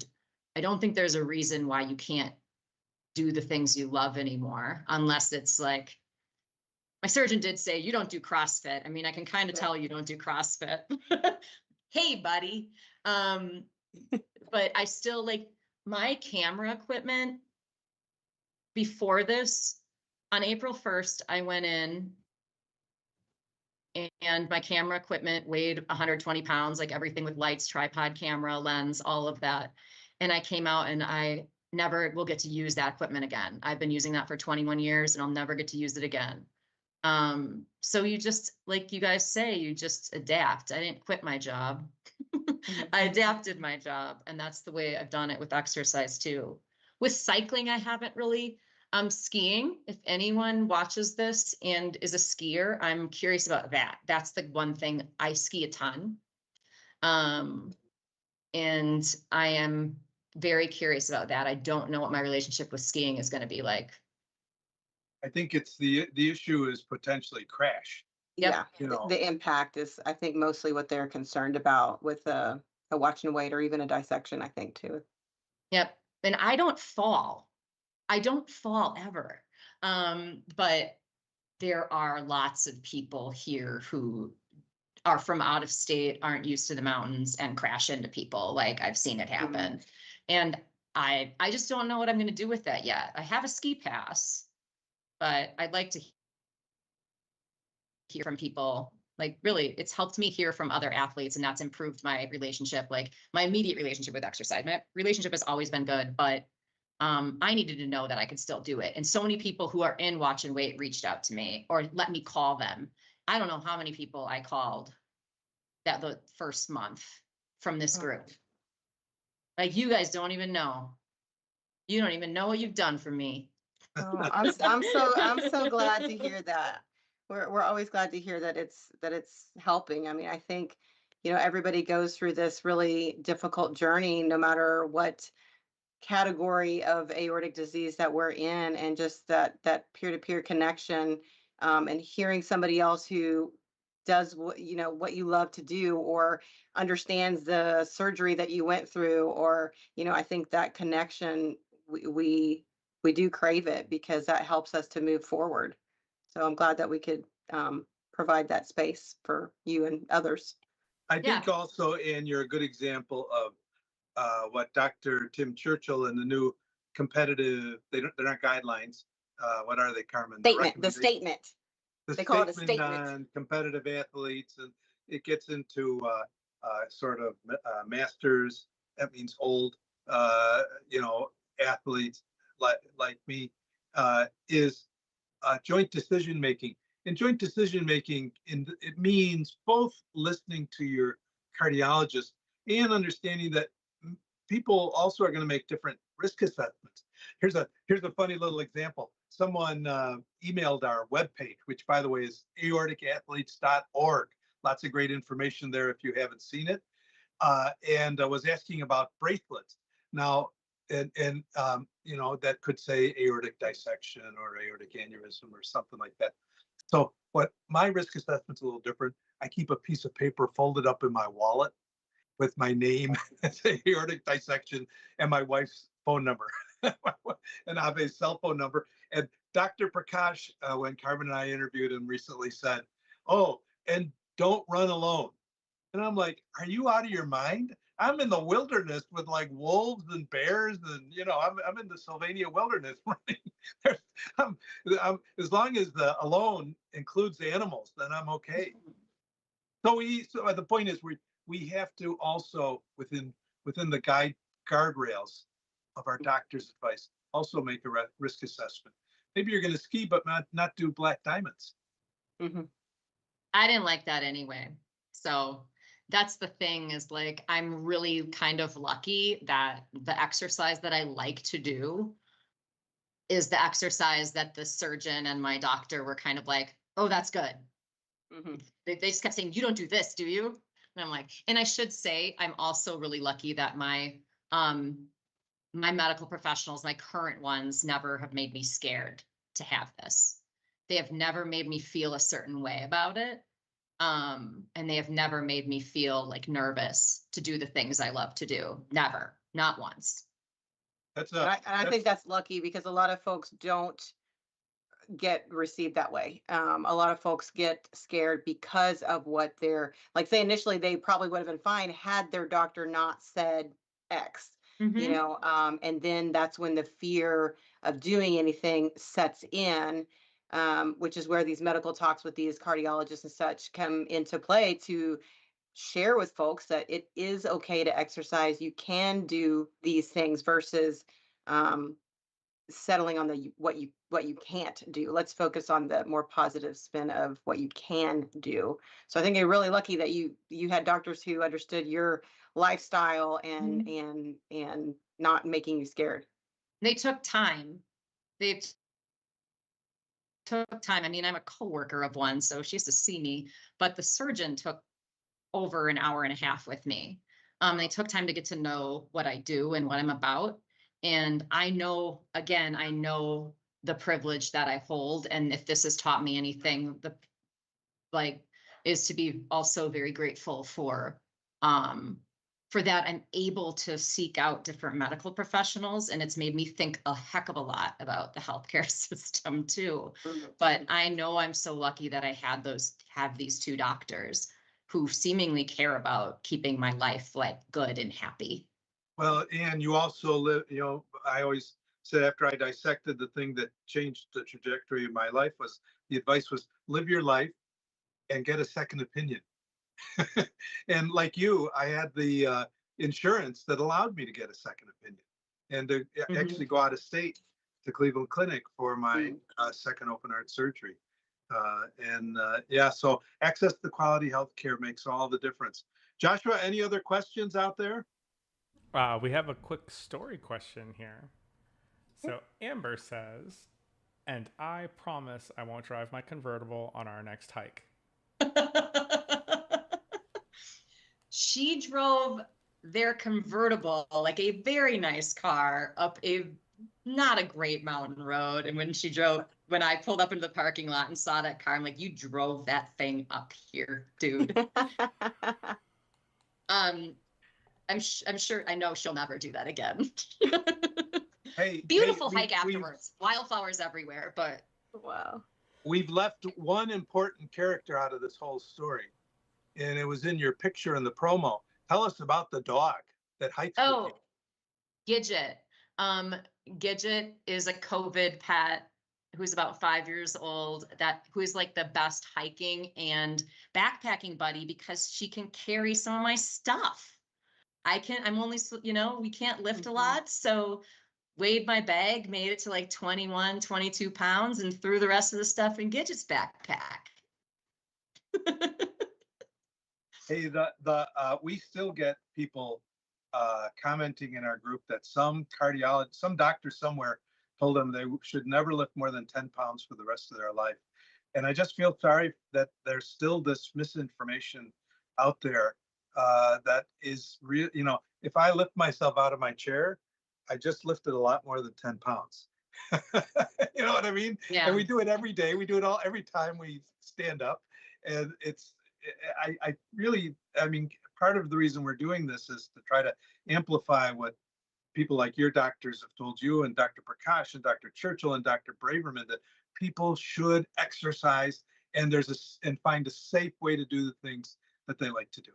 don't think there's a reason why you can't do the things you love anymore, unless it's like, my surgeon did say, you don't do CrossFit. I mean, I can kind of tell you don't do CrossFit. Hey, buddy. But I still like my camera equipment. Before this, on April 1st, I went in and my camera equipment weighed 120 pounds, like everything with lights, tripod, camera, lens, all of that. And I came out and I never will get to use that equipment again. I've been using that for 21 years and I'll never get to use it again. So you just, like you guys say, you just adapt. I didn't quit my job. I adapted my job, and that's the way I've done it with exercise too. With cycling, I haven't really. Skiing, if anyone watches this and is a skier, I'm curious about that. That's the one thing. I ski a ton. And I am very curious about that. I don't know what my relationship with skiing is going to be like. I think it's the issue is potentially crash. Yeah, Yep. the impact is, I think, mostly what they're concerned about with a watching weight or even a dissection, I think, too. Yep. And I don't fall. I don't fall ever. But there are lots of people here who are from out of state, aren't used to the mountains, and crash into people. Like, I've seen it happen. And I just don't know what I'm going to do with that yet. I have a ski pass, but I'd like to hear from people. Like, really, it's helped me hear from other athletes, and that's improved my relationship, like my immediate relationship with exercise. My relationship has always been good, but I needed to know that I could still do it. And so many people who are in Watch and Wait reached out to me or let me call them. I don't know how many people I called that the first month from this group. Like, you guys don't even know. You don't even know what you've done for me. Oh, I'm so glad to hear that. We're always glad to hear that it's helping. I mean, I think, everybody goes through this really difficult journey, no matter what category of aortic disease that we're in, and just that peer-to-peer connection, and hearing somebody else who does what you love to do, or understands the surgery that you went through, or I think that connection, we do crave it, because that helps us to move forward. So I'm glad that we could provide that space for you and others. I think Yeah. also, and you're a good example of what Dr. Tim Churchill and the new competitive, they're not guidelines. What are they, Carmen? The statement. The They call it a statement statement. on competitive athletes, and it gets into sort of masters. That means old, athletes like me, is joint decision making. And joint decision making, it means both listening to your cardiologist and understanding that people also are going to make different risk assessments. Here's a funny little example. Someone emailed our webpage, which, by the way, is aorticathletes.org. Lots of great information there if you haven't seen it. And was asking about bracelets. Now, and that could say aortic dissection or aortic aneurysm or something like that. So what my risk assessment's a little different. I keep a piece of paper folded up in my wallet with my name, aortic dissection, and my wife's phone number, and I have a cell phone number. And Dr. Prakash, when Carmen and I interviewed him recently, said, "Oh, and don't run alone." And I'm like, "Are you out of your mind? I'm in the wilderness with like wolves and bears, and I'm in the Sylvania wilderness running. As long as the alone includes the animals, then I'm okay." So the point is, we have to also, within the guardrails of our doctor's advice, also make a risk assessment. Maybe you're going to ski, but not do black diamonds. Mm-hmm. I didn't like that anyway. So that's the thing, is like, I'm really kind of lucky that the exercise that I like to do is the exercise that the surgeon and my doctor were kind of like, "Oh, that's good." Mm-hmm. They just kept saying, "You don't do this, do you?" And I'm like, and I should say, I'm also really lucky that my medical professionals, my current ones, never have made me scared to have this. They have never made me feel a certain way about it. And they have never made me feel like nervous to do the things I love to do. Never, not once. I think that's lucky, because a lot of folks don't get received that way. A lot of folks get scared because of what they're like. Say initially, they probably would have been fine had their doctor not said X. Mm-hmm. And then that's when the fear of doing anything sets in, which is where these medical talks with these cardiologists and such come into play, to share with folks that it is okay to exercise. You can do these things, versus settling on what you can't do. Let's focus on the more positive spin of what you can do. So I think you're really lucky that you had doctors who understood your lifestyle, and Mm-hmm. and not making you scared. They took time. They took time. I mean, I'm a coworker of one, so she used to see me, but the surgeon took over an hour and a half with me. They took time to get to know what I do and what I'm about. And I know the privilege that I hold. And if this has taught me anything, is to be also very grateful for that. I'm able to seek out different medical professionals, and it's made me think a heck of a lot about the healthcare system too. But I know I'm so lucky that I have these two doctors who seemingly care about keeping my life like good and happy. Well, and you also live, I always said, after I dissected, the thing that changed the trajectory of my life was, the advice was, live your life and get a second opinion. And like you, I had the insurance that allowed me to get a second opinion, and to actually go out of state to Cleveland Clinic for my second open heart surgery. So access to quality health care makes all the difference. Joshua, any other questions out there? We have a quick story question here. So Amber says, and I promise I won't drive my convertible on our next hike. She drove their convertible, like a very nice car, up a not a great mountain road. And when I pulled up into the parking lot and saw that car, I'm like, you drove that thing up here, dude. I'm sure, I know she'll never do that again. Hey, Beautiful hey, hike afterwards. Wildflowers everywhere, but Wow. we've left one important character out of this whole story, and it was in your picture in the promo. Tell us about the dog that hikes with you. Gidget. Gidget is a COVID pet who's about 5 years old, who's like the best hiking and backpacking buddy because she can carry some of my stuff. I'm only, we can't lift a lot. So weighed my bag, made it to like 21, 22 pounds and threw the rest of the stuff in Gidget's backpack. Hey, we still get people commenting in our group that some doctor somewhere told them they should never lift more than 10 pounds for the rest of their life. And I just feel sorry that there's still this misinformation out there that is real. If I lift myself out of my chair, I just lifted a lot more than 10 pounds. You know what I mean? Yeah. And we do it every day. We do it every time we stand up. And I mean, part of the reason we're doing this is to try to amplify what people like your doctors have told you, and Dr. Prakash and Dr. Churchill and Dr. Braverman, that people should exercise and find a safe way to do the things that they like to do.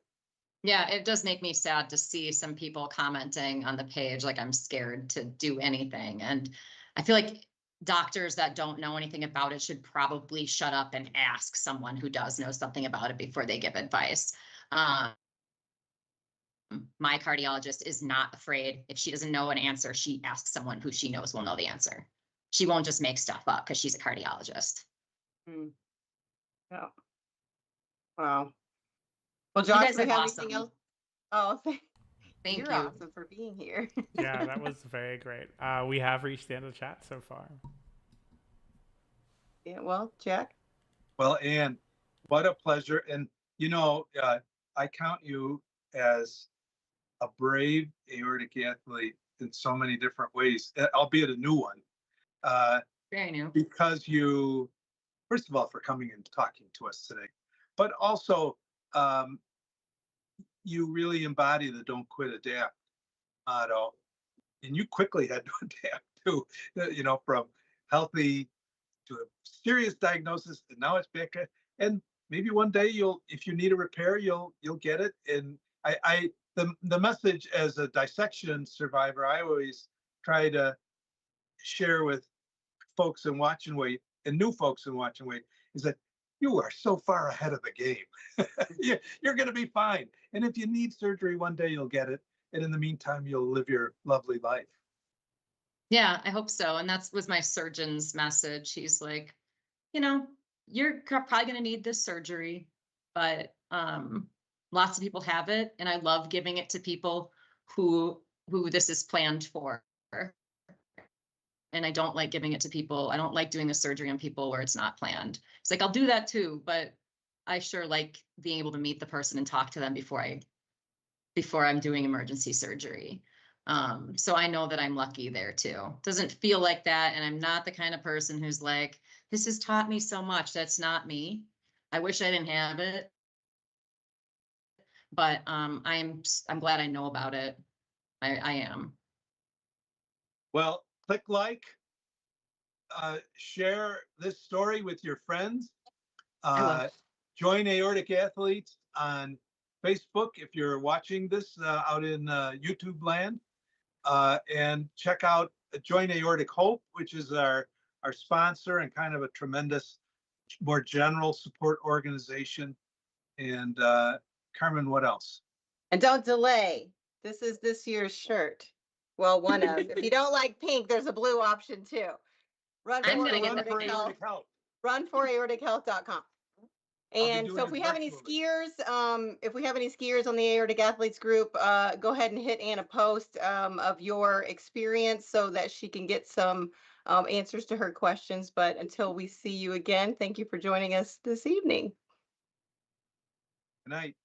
Yeah, it does make me sad to see some people commenting on the page like I'm scared to do anything. And I feel like doctors that don't know anything about it should probably shut up and ask someone who does know something about it before they give advice. My cardiologist is not afraid. If she doesn't know an answer, she asks someone who she knows will know the answer. She won't just make stuff up because she's a cardiologist. Yeah. Wow. Well, Josh, guys do you are have awesome. anything else? Oh, Thank you're you. awesome for being here. Yeah, that was very great. We have reached the end of the chat so far. Yeah, well, Jack. Well, Anne, what a pleasure. And, I count you as a brave aortic athlete in so many different ways, albeit a new one. Very new. Because you, first of all, for coming and talking to us today, but also you really embody the don't quit, adapt motto. And you quickly had to adapt to, from healthy to a serious diagnosis, and now it's back. And maybe one day if you need a repair, you'll get it. And the message as a dissection survivor, I always try to share with folks in Watch and Wait and new folks in Watch and Wait is that you are so far ahead of the game. You're going to be fine. And if you need surgery one day, you'll get it. And in the meantime, you'll live your lovely life. Yeah, I hope so. And that was my surgeon's message. He's like, you're probably going to need this surgery, but lots of people have it. And I love giving it to people who this is planned for. And I don't like giving it to people. I don't like doing the surgery on people where it's not planned. It's like, I'll do that too, but I sure like being able to meet the person and talk to them before I'm doing emergency surgery. So I know that I'm lucky there too. Doesn't feel like that. And I'm not the kind of person who's like, this has taught me so much. That's not me. I wish I didn't have it. But I'm glad I know about it. I am. Well, click like, share this story with your friends. Join Aortic Athlete on Facebook if you're watching this out in YouTube land. And check out Join Aortic Hope, which is our sponsor and kind of a tremendous, more general support organization. And Carmen, what else? And don't delay. This is this year's shirt. Well, one of. If you don't like pink, there's a blue option too. Run for aortic health. Run for aortichealth.com. And so if we have any skiers, on the Aortic Athletes group, go ahead and hit Anna post of your experience so that she can get some answers to her questions. But until we see you again, thank you for joining us this evening. Good night.